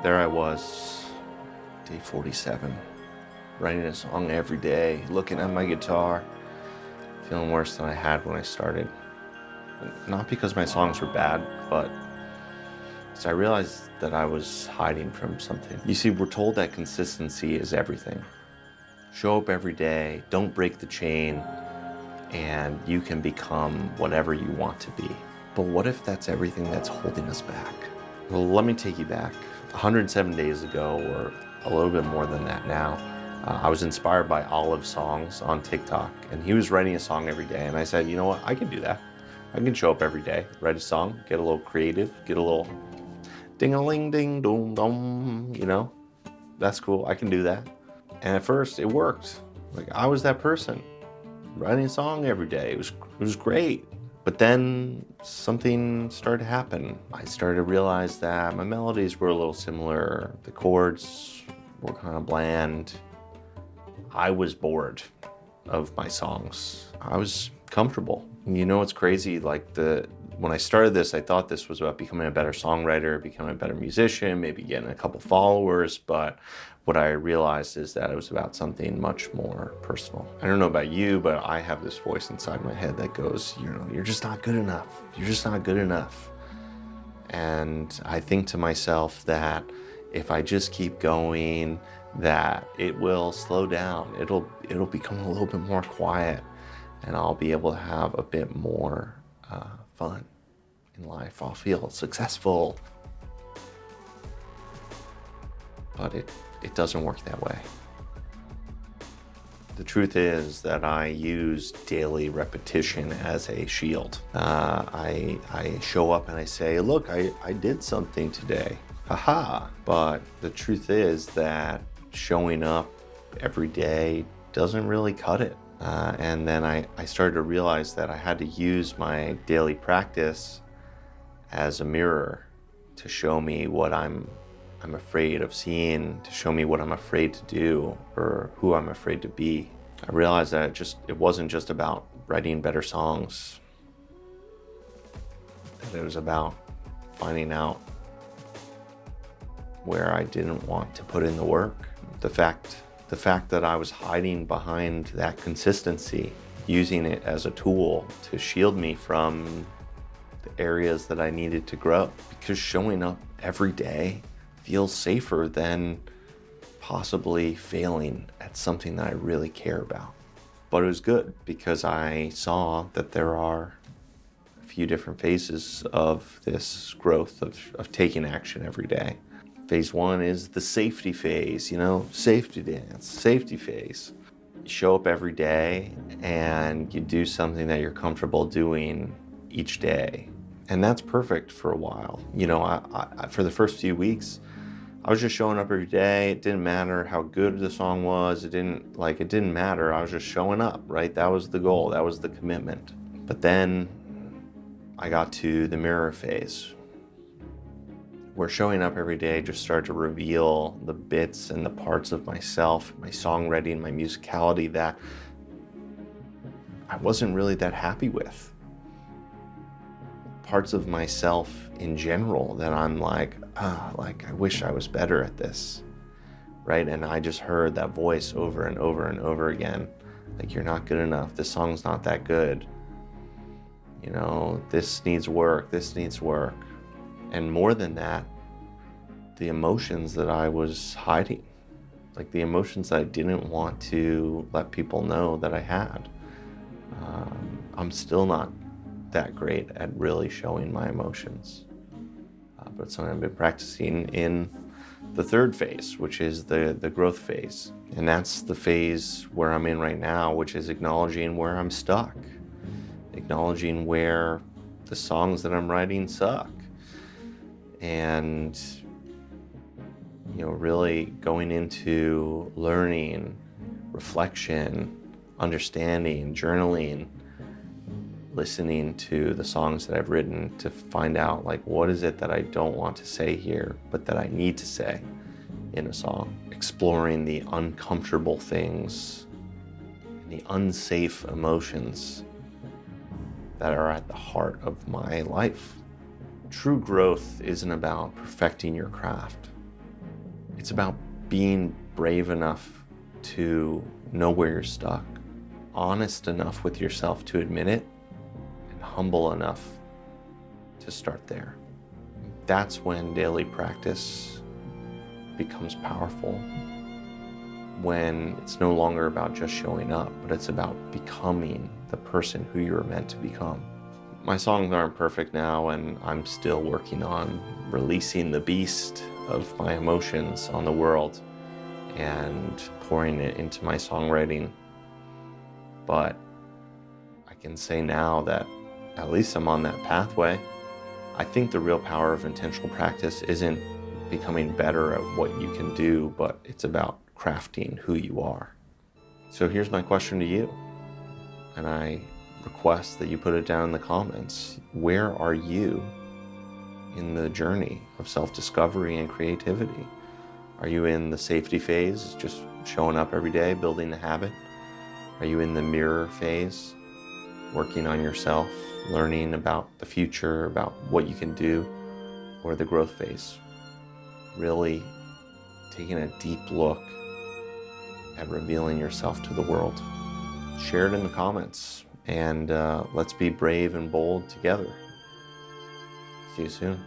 There I was, day 47, writing a song every day, looking at my guitar, feeling worse than I had when I started. Not because my songs were bad, but because I realized that I was hiding from something. You see, we're told that consistency is everything. Show up every day, don't break the chain, and you can become whatever you want to be. But what if that's everything that's holding us back? Well, let me take you back. 107 days ago, or a little bit more than that now, I was inspired by Olive Songs on TikTok, and he was writing a song every day. And I said, you know what, I can do that. I can show up every day, write a song, get a little creative, get a little ding-a-ling, ding-dong-dong, you know? That's cool, I can do that. And at first, it worked. Like, I was that person, writing a song every day. It was great. But then something started to happen. I started to realize that my melodies were a little similar. The chords were kind of bland. I was bored of my songs. I was comfortable. You know what's crazy? Like, when I started this, I thought this was about becoming a better songwriter, becoming a better musician, maybe getting a couple followers, but what I realized is that it was about something much more personal. I don't know about you, but I have this voice inside my head that goes, you're just not good enough. You're just not good enough. And I think to myself that if I just keep going, that it will slow down. It'll become a little bit more quiet, and I'll be able to have a bit more fun in life. I'll feel successful. But it doesn't work that way. The truth is that I use daily repetition as a shield. I show up and I say, look, I did something today. Haha. But the truth is that showing up every day doesn't really cut it. And then I started to realize that I had to use my daily practice as a mirror to show me what I'm afraid of seeing, to show me what I'm afraid to do or who I'm afraid to be. I realized that it wasn't just about writing better songs, that it was about finding out where I didn't want to put in the work. The fact that I was hiding behind that consistency, using it as a tool to shield me from the areas that I needed to grow. Because showing up every day feels safer than possibly failing at something that I really care about. But it was good because I saw that there are a few different phases of this growth of taking action every day. Phase one is the safety phase, safety dance, safety phase. You show up every day and you do something that you're comfortable doing each day. And that's perfect for a while. I for the first few weeks, I was just showing up every day. It didn't matter how good the song was. It didn't matter. I was just showing up, right? That was the goal. That was the commitment. But then I got to the mirror phase, where showing up every day just started to reveal the bits and the parts of myself, my songwriting, my musicality that I wasn't really that happy with. Parts of myself in general that I'm like I wish I was better at this, right? And I just heard that voice over and over and over again, like, you're not good enough, this song's not that good, this needs work. And more than that, the emotions that I was hiding, like the emotions that I didn't want to let people know that I had. I'm still not that great at really showing my emotions. But it's something I've been practicing in the third phase, which is the growth phase. And that's the phase where I'm in right now, which is acknowledging where I'm stuck, acknowledging where the songs that I'm writing suck, and really going into learning, reflection, understanding, journaling, listening to the songs that I've written to find out, like, what is it that I don't want to say here, but that I need to say in a song. Exploring the uncomfortable things, the unsafe emotions that are at the heart of my life. True growth isn't about perfecting your craft. It's about being brave enough to know where you're stuck, honest enough with yourself to admit it, and humble enough to start there. That's when daily practice becomes powerful, when it's no longer about just showing up, but it's about becoming the person who you're meant to become. My songs aren't perfect now, and I'm still working on releasing the beast of my emotions on the world and pouring it into my songwriting. But I can say now that at least I'm on that pathway. I think the real power of intentional practice isn't becoming better at what you can do, but it's about crafting who you are. So here's my question to you, and I request that you put it down in the comments. Where are you in the journey of self-discovery and creativity? Are you in the safety phase, just showing up every day, building the habit? Are you in the mirror phase, working on yourself, learning about the future, about what you can do? Or the growth phase, really taking a deep look at revealing yourself to the world? Share it in the comments, and let's be brave and bold together. See you soon.